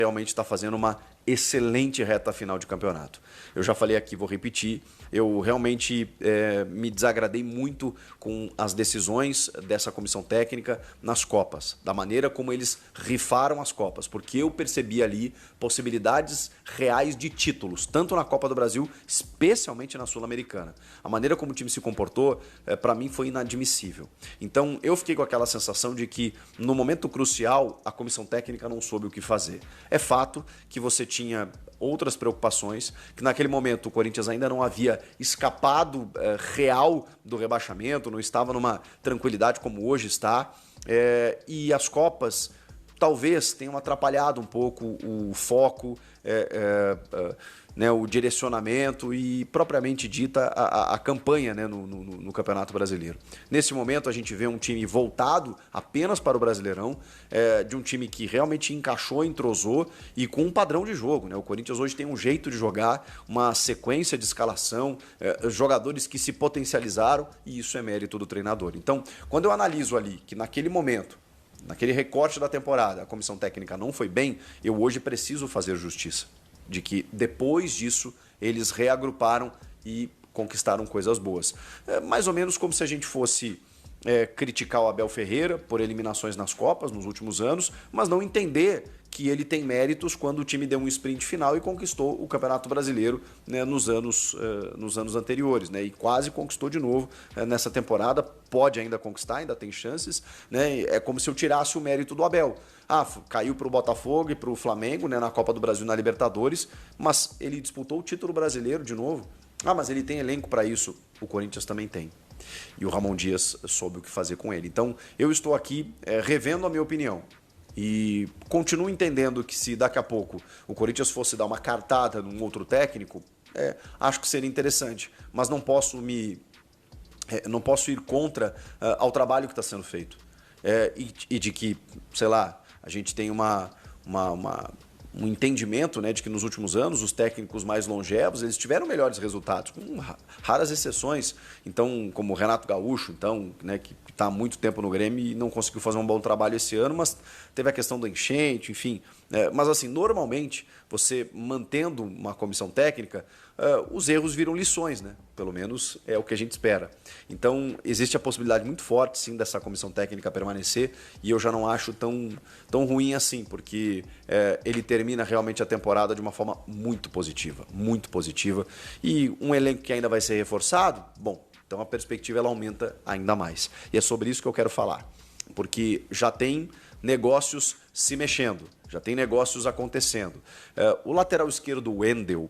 realmente está fazendo uma excelente reta final de campeonato. Eu já falei aqui, vou repetir, eu realmente me desagradei muito com as decisões dessa comissão técnica nas Copas, da maneira como eles rifaram as Copas, porque eu percebi ali possibilidades reais de títulos, tanto na Copa do Brasil, especialmente na Sul-Americana. A maneira como o time se comportou, para mim, foi inadmissível. Então, eu fiquei com aquela sensação de que, no momento crucial, a comissão técnica não soube o que fazer. É fato que você tinha outras preocupações, que naquele momento o Corinthians ainda não havia escapado real do rebaixamento, não estava numa tranquilidade como hoje está, e as Copas talvez tenham atrapalhado um pouco o foco, né, o direcionamento e, propriamente dita, a campanha, né, no Campeonato Brasileiro. Nesse momento, a gente vê um time voltado apenas para o Brasileirão, de um time que realmente encaixou, entrosou e com um padrão de jogo, né? O Corinthians hoje tem um jeito de jogar, uma sequência de escalação, jogadores que se potencializaram e isso é mérito do treinador. Então, quando eu analiso ali que naquele momento, naquele recorte da temporada, a comissão técnica não foi bem, eu hoje preciso fazer justiça de que depois disso eles reagruparam e conquistaram coisas boas. Mais ou menos como se a gente fosse criticar o Abel Ferreira por eliminações nas Copas nos últimos anos, mas não entender que ele tem méritos quando o time deu um sprint final e conquistou o Campeonato Brasileiro, né, nos anos anteriores, né, e quase conquistou de novo nessa temporada, pode ainda conquistar, ainda tem chances, né, é como se eu tirasse o mérito do Abel. Caiu para o Botafogo e para o Flamengo, né, na Copa do Brasil e na Libertadores, mas ele disputou o título brasileiro de novo. Mas ele tem elenco para isso, o Corinthians também tem. E o Ramon Dias soube o que fazer com ele. Então, eu estou aqui revendo a minha opinião. E continuo entendendo que se daqui a pouco o Corinthians fosse dar uma cartada num outro técnico, acho que seria interessante. Mas não posso ir contra ao trabalho que está sendo feito. E de que, sei lá, a gente tem um entendimento, né, de que nos últimos anos os técnicos mais longevos eles tiveram melhores resultados, com raras exceções, então, como o Renato Gaúcho, então, né, que está há muito tempo no Grêmio e não conseguiu fazer um bom trabalho esse ano, mas teve a questão do enchente, enfim. Mas assim, normalmente, você mantendo uma comissão técnica, os erros viram lições, né? Pelo menos é o que a gente espera. Então, existe a possibilidade muito forte, sim, dessa comissão técnica permanecer, e eu já não acho tão ruim assim, porque ele termina realmente a temporada de uma forma muito positiva, e um elenco que ainda vai ser reforçado, bom, então a perspectiva ela aumenta ainda mais. E é sobre isso que eu quero falar, porque já tem negócios se mexendo, já tem negócios acontecendo. O lateral esquerdo, Wendel,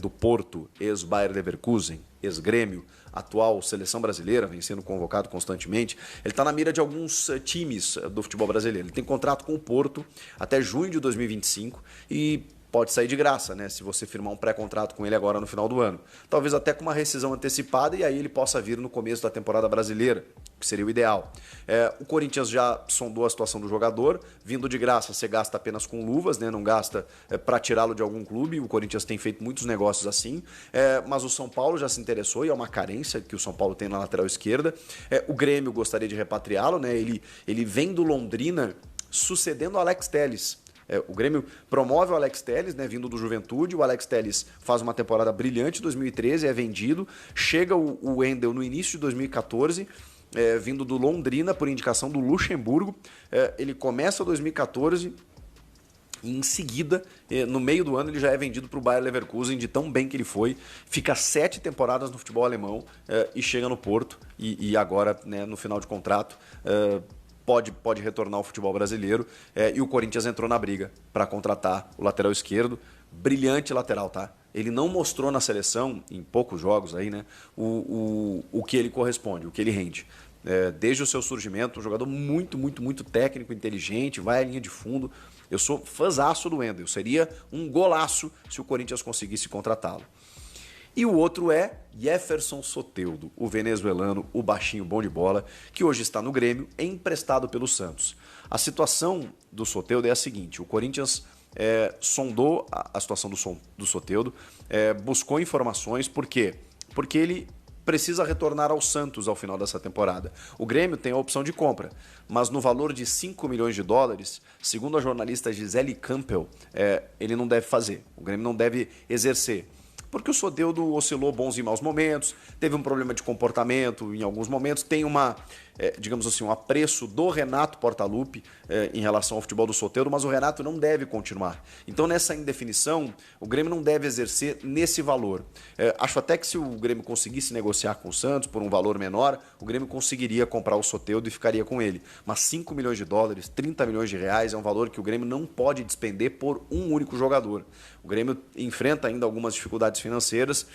do Porto, ex-Bayer Leverkusen, ex-Grêmio, atual seleção brasileira, vem sendo convocado constantemente, ele está na mira de alguns times do futebol brasileiro. Ele tem contrato com o Porto até junho de 2025 e pode sair de graça, né? Se você firmar um pré-contrato com ele agora no final do ano. Talvez até com uma rescisão antecipada e aí ele possa vir no começo da temporada brasileira, que seria o ideal. O Corinthians já sondou a situação do jogador, vindo de graça você gasta apenas com luvas, né? Não gasta para tirá-lo de algum clube, o Corinthians tem feito muitos negócios assim, mas o São Paulo já se interessou e é uma carência que o São Paulo tem na lateral esquerda. O Grêmio gostaria de repatriá-lo, né? Ele vem do Londrina sucedendo o Alex Telles. O Grêmio promove o Alex Telles, né, vindo do Juventude. O Alex Telles faz uma temporada brilhante em 2013, é vendido. Chega o Wendel no início de 2014, vindo do Londrina por indicação do Luxemburgo. Ele começa 2014 e em seguida, no meio do ano, ele já é vendido para o Bayer Leverkusen, de tão bem que ele foi. Fica 7 temporadas no futebol alemão e chega no Porto. E agora, né, no final de contrato, pode retornar ao futebol brasileiro, e o Corinthians entrou na briga para contratar o lateral esquerdo, brilhante lateral, tá? Ele não mostrou na seleção, em poucos jogos aí, né, o que ele corresponde, o que ele rende. Desde o seu surgimento, um jogador muito técnico, inteligente, vai à linha de fundo. Eu sou fãzaço do Wendel, seria um golaço se o Corinthians conseguisse contratá-lo. E o outro é Jefferson Soteldo, o venezuelano, o baixinho bom de bola, que hoje está no Grêmio, emprestado pelo Santos. A situação do Soteldo é a seguinte: o Corinthians sondou a situação do Soteldo, buscou informações, por quê? Porque ele precisa retornar ao Santos ao final dessa temporada. O Grêmio tem a opção de compra, mas no valor de 5 milhões de dólares, segundo a jornalista Gisele Campbell, ele não deve fazer. O Grêmio não deve exercer. Porque o Soteldo oscilou bons e maus momentos, teve um problema de comportamento em alguns momentos, tem digamos assim, um apreço do Renato Portaluppi em relação ao futebol do Soteldo, mas o Renato não deve continuar. Então, nessa indefinição, o Grêmio não deve exercer nesse valor. Acho até que se o Grêmio conseguisse negociar com o Santos por um valor menor, o Grêmio conseguiria comprar o Soteldo e ficaria com ele. Mas 5 milhões de dólares, 30 milhões de reais é um valor que o Grêmio não pode despender por um único jogador. O Grêmio enfrenta ainda algumas dificuldades financeiras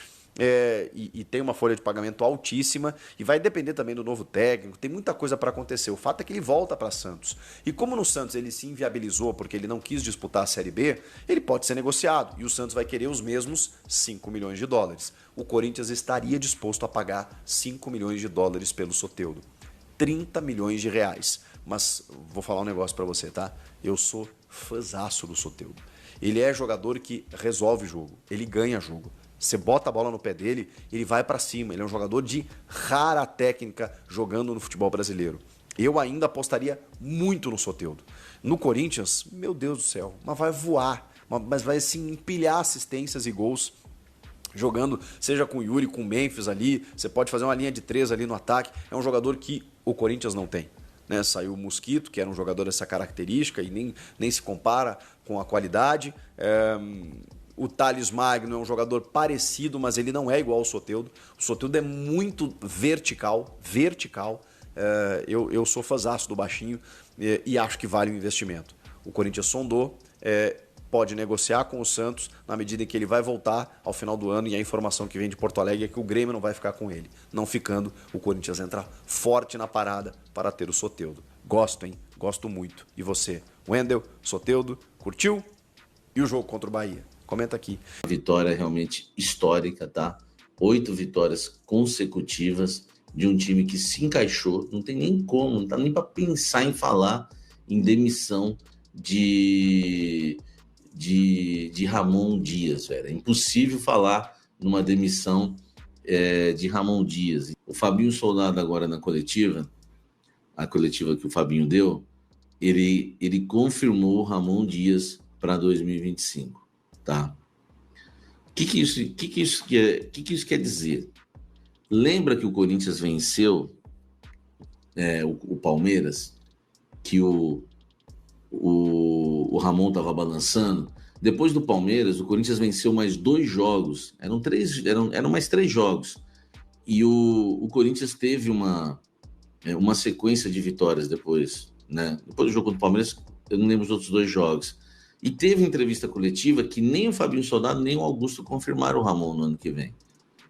e tem uma folha de pagamento altíssima e vai depender também do novo técnico, tem muita coisa para acontecer. O fato é que ele volta para Santos. E como no Santos ele se inviabilizou porque ele não quis disputar a Série B, ele pode ser negociado e o Santos vai querer os mesmos 5 milhões de dólares. O Corinthians estaria disposto a pagar 5 milhões de dólares pelo Soteldo. 30 milhões de reais. Mas vou falar um negócio para você, tá? Eu sou fãzaço do Soteldo. Ele é jogador que resolve jogo, ele ganha jogo. Você bota a bola no pé dele, ele vai para cima. Ele é um jogador de rara técnica jogando no futebol brasileiro. Eu ainda apostaria muito no Soteldo. No Corinthians, meu Deus do céu, mas vai voar, mas vai assim, empilhar assistências e gols jogando, seja com o Yuri, com o Memphis ali. Você pode fazer uma linha de 3 ali no ataque. É um jogador que o Corinthians não tem. Né? Saiu o Mosquito, que era um jogador dessa característica e nem se compara com a qualidade. O Thales Magno é um jogador parecido, mas ele não é igual ao Soteldo. O Soteldo é muito vertical. Eu sou fãzaço do baixinho e acho que vale o investimento. O Corinthians sondou, pode negociar com o Santos na medida em que ele vai voltar ao final do ano, e a informação que vem de Porto Alegre é que o Grêmio não vai ficar com ele. Não ficando, o Corinthians entra forte na parada para ter o Soteldo. Gosto, hein? Gosto muito. E você? Wendel, Soteldo, curtiu? E o jogo contra o Bahia? Comenta aqui. Vitória realmente histórica, tá? 8 vitórias consecutivas de um time que se encaixou. Não tem nem como, não dá nem para pensar em falar em demissão de Ramon Dias, velho. É impossível falar numa demissão de Ramon Dias. O Fabinho Soldado agora na coletiva, a coletiva que o Fabinho deu, ele confirmou o Ramon Dias para 2025. Tá? O que isso quer dizer? Lembra que o Corinthians venceu o Palmeiras, que o Ramon estava balançando? Depois do Palmeiras, o Corinthians venceu mais 2 jogos. Eram mais 3 jogos. E o Corinthians teve uma sequência de vitórias depois. Né? Depois do jogo contra o Palmeiras, eu não lembro os outros 2 jogos. E teve entrevista coletiva que nem o Fabinho Soldado nem o Augusto confirmaram o Ramon no ano que vem.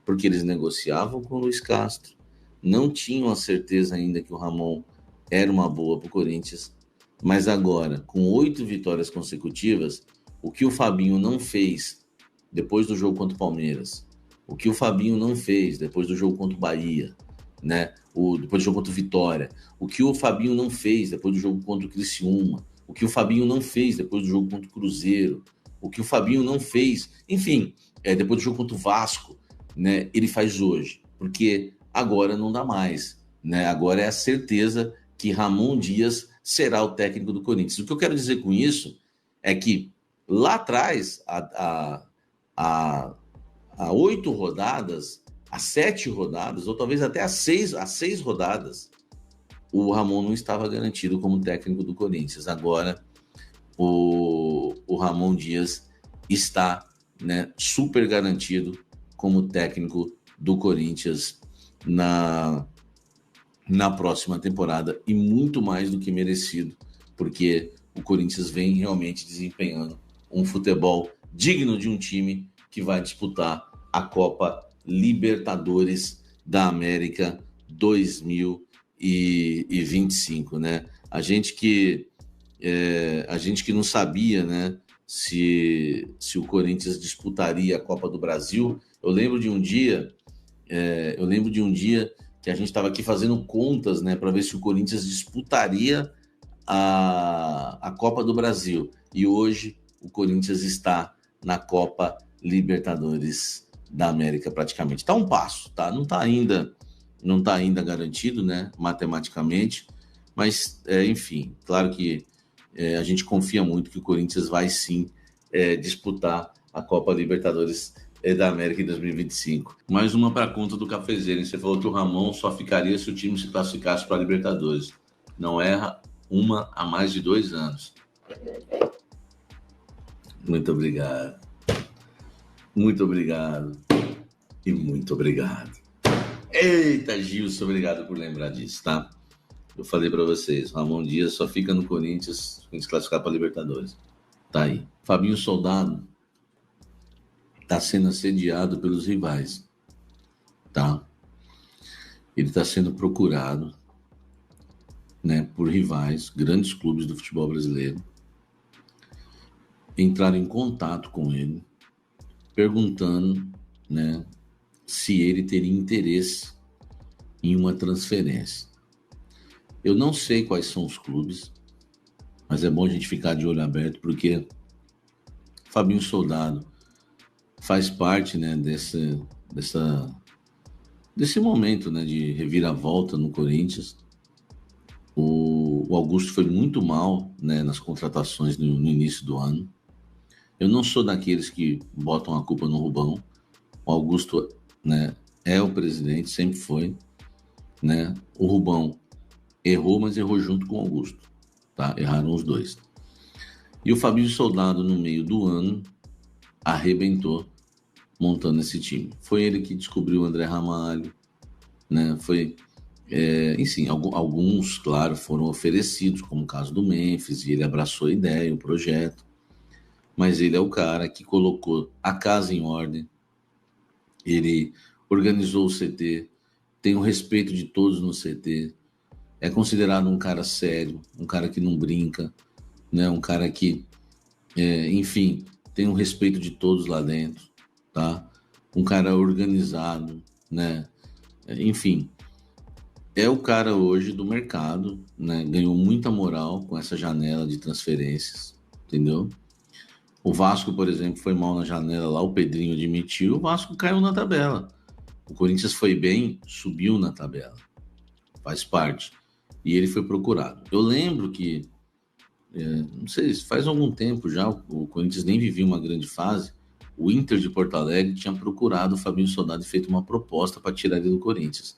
Porque eles negociavam com o Luiz Castro. Não tinham a certeza ainda que o Ramon era uma boa para o Corinthians. Mas agora, com 8 vitórias consecutivas, o que o Fabinho não fez depois do jogo contra o Palmeiras, o que o Fabinho não fez depois do jogo contra o Bahia, né? Depois do jogo contra o Vitória, o que o Fabinho não fez depois do jogo contra o Criciúma, o que o Fabinho não fez depois do jogo contra o Cruzeiro, o que o Fabinho não fez, enfim, depois do jogo contra o Vasco, né, ele faz hoje, porque agora não dá mais, né? Agora é a certeza que Ramon Dias será o técnico do Corinthians. O que eu quero dizer com isso é que lá atrás, há 8 rodadas, há 7 rodadas, ou talvez até há 6 rodadas, o Ramon não estava garantido como técnico do Corinthians. Agora, o Ramon Dias está, né, super garantido como técnico do Corinthians na próxima temporada, e muito mais do que merecido, porque o Corinthians vem realmente desempenhando um futebol digno de um time que vai disputar a Copa Libertadores da América 2025, né? A gente que não sabia, né, se o Corinthians disputaria a Copa do Brasil. Eu lembro de um dia que a gente estava aqui fazendo contas, né, para ver se o Corinthians disputaria a Copa do Brasil. E hoje o Corinthians está na Copa Libertadores da América praticamente. Está um passo, tá? Não está ainda garantido, né, matematicamente, mas, enfim, claro que a gente confia muito que o Corinthians vai sim disputar a Copa Libertadores da América em 2025. Mais uma para conta do Cafezeiro. Você falou que o Ramon só ficaria se o time se classificasse para a Libertadores. Não erra uma há mais de 2 anos. Muito obrigado. Muito obrigado. E muito obrigado. Eita, Gilson, obrigado por lembrar disso, tá? Eu falei para vocês, Ramon Dias só fica no Corinthians se classificar para a Libertadores. Tá aí. Fabinho Soldado está sendo assediado pelos rivais, tá? Ele está sendo procurado, né, por rivais, grandes clubes do futebol brasileiro, entraram em contato com ele, perguntando, né, se ele teria interesse em uma transferência. Eu não sei quais são os clubes, mas é bom a gente ficar de olho aberto, porque Fabinho Soldado faz parte, né, desse momento, né, de reviravolta no Corinthians. O Augusto foi muito mal, né, nas contratações no início do ano. Eu não sou daqueles que botam a culpa no Rubão. O Augusto, né, é o presidente, sempre foi, né? O Rubão errou, mas errou junto com o Augusto, tá? Erraram os dois. E o Fabinho Soldado, no meio do ano, arrebentou montando esse time. Foi ele que descobriu o André Ramalho, né? Enfim, alguns, claro, foram oferecidos, como o caso do Memphis, e ele abraçou a ideia, o projeto. Mas ele é o cara que colocou a casa em ordem, ele organizou o CT, tem o respeito de todos no CT, é considerado um cara sério, um cara que não brinca, né? Um cara que, enfim, tem o respeito de todos lá dentro, tá? Um cara organizado, né? Enfim, é o cara hoje do mercado, né? Ganhou muita moral com essa janela de transferências, entendeu? O Vasco, por exemplo, foi mal na janela lá, o Pedrinho admitiu, o Vasco caiu na tabela. O Corinthians foi bem, subiu na tabela. Faz parte. E ele foi procurado. Eu lembro que, não sei, faz algum tempo já, o Corinthians nem vivia uma grande fase, o Inter de Porto Alegre tinha procurado o Fabinho Soldado e feito uma proposta para tirar ele do Corinthians.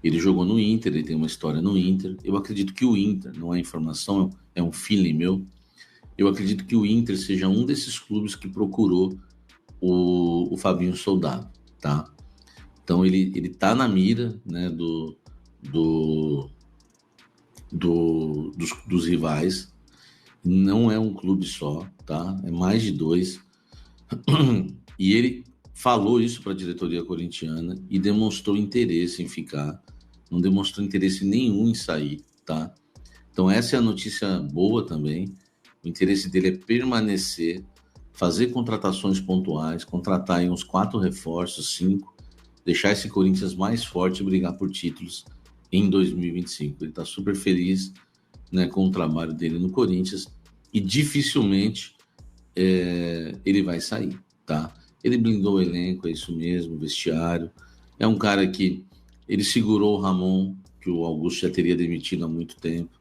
Ele jogou no Inter, ele tem uma história no Inter. Eu acredito que o Inter, não é informação, é um feeling meu, eu acredito que o Inter seja um desses clubes que procurou o Fabinho Soldado, tá? Então ele tá na mira, né, dos rivais. Não é um clube só, tá? É mais de 2. E ele falou isso para a diretoria corintiana e demonstrou interesse em ficar. Não demonstrou interesse nenhum em sair, tá? Então essa é a notícia boa também. O interesse dele é permanecer, fazer contratações pontuais, contratar aí uns 4 reforços, 5, deixar esse Corinthians mais forte e brigar por títulos em 2025. Ele está super feliz, né, com o trabalho dele no Corinthians e dificilmente ele vai sair, tá? Ele blindou o elenco, é isso mesmo, o vestiário. É um cara que ele segurou o Ramon, que o Augusto já teria demitido há muito tempo.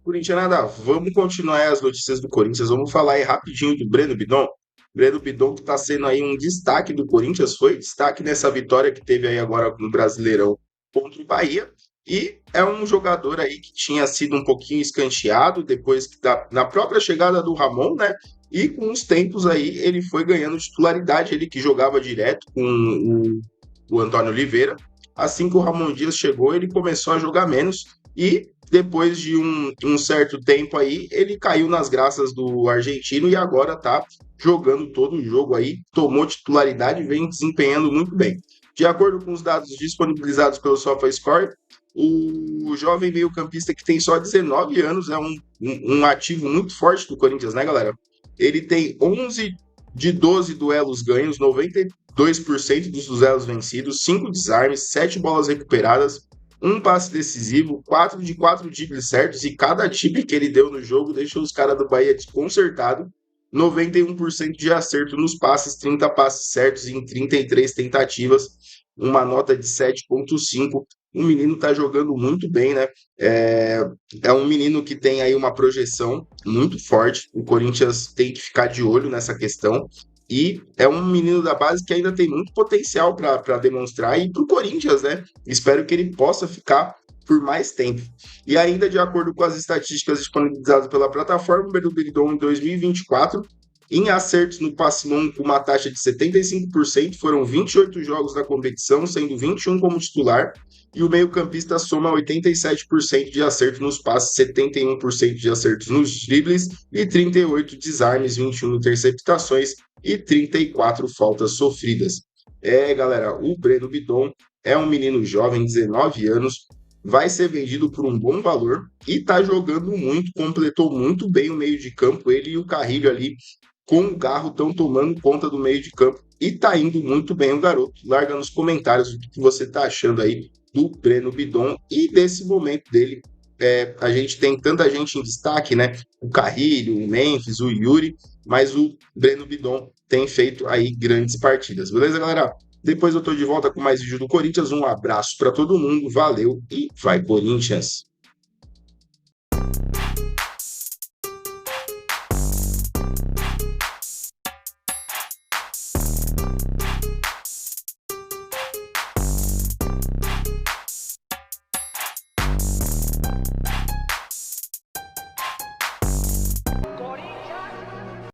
Corintianada, vamos continuar as notícias do Corinthians. Vamos falar aí rapidinho do Breno Bidon. Breno Bidon que está sendo aí um destaque do Corinthians, foi destaque nessa vitória que teve aí agora no Brasileirão contra o Bahia. E é um jogador aí que tinha sido um pouquinho escanteado depois na própria chegada do Ramon, né? E com os tempos aí ele foi ganhando titularidade, ele que jogava direto com o Antônio Oliveira. Assim que o Ramon Dias chegou, ele começou a jogar menos e depois de um certo tempo aí, ele caiu nas graças do argentino e agora tá jogando todo o jogo aí, tomou titularidade e vem desempenhando muito bem. De acordo com os dados disponibilizados pelo SofaScore, o jovem meio-campista que tem só 19 anos é um ativo muito forte do Corinthians, né, galera? Ele tem 11 de 12 duelos ganhos, 92% dos duelos vencidos, 5 desarmes, 7 bolas recuperadas, um passe decisivo, 4 de 4 dribles certos, e cada drible que ele deu no jogo deixou os caras do Bahia desconcertados. 91% de acerto nos passes, 30 passes certos em 33 tentativas, uma nota de 7,5. O menino está jogando muito bem, né? É um menino que tem aí uma projeção muito forte. O Corinthians tem que ficar de olho nessa questão. E é um menino da base que ainda tem muito potencial para demonstrar. E para o Corinthians, né? Espero que ele possa ficar por mais tempo. E ainda de acordo com as estatísticas disponibilizadas pela plataforma, o Breno Bidon em 2024, em acertos no passe longo com uma taxa de 75%, foram 28 jogos na competição, sendo 21 como titular, e o meio-campista soma 87% de acerto nos passes, 71% de acertos nos dribles e 38 desarmes, 21 interceptações e 34 faltas sofridas. Galera, o Breno Bidon é um menino jovem, 19 anos, vai ser vendido por um bom valor e tá jogando muito, completou muito bem o meio de campo. Ele e o Carrilho ali com o Garro estão tomando conta do meio de campo e tá indo muito bem o garoto. Larga nos comentários o que você tá achando aí do Breno Bidon e desse momento dele. A gente tem tanta gente em destaque, né? O Carrilho, o Memphis, o Yuri, mas o Breno Bidon tem feito aí grandes partidas. Beleza, galera? Depois eu tô de volta com mais vídeo do Corinthians. Um abraço para todo mundo, valeu e vai Corinthians!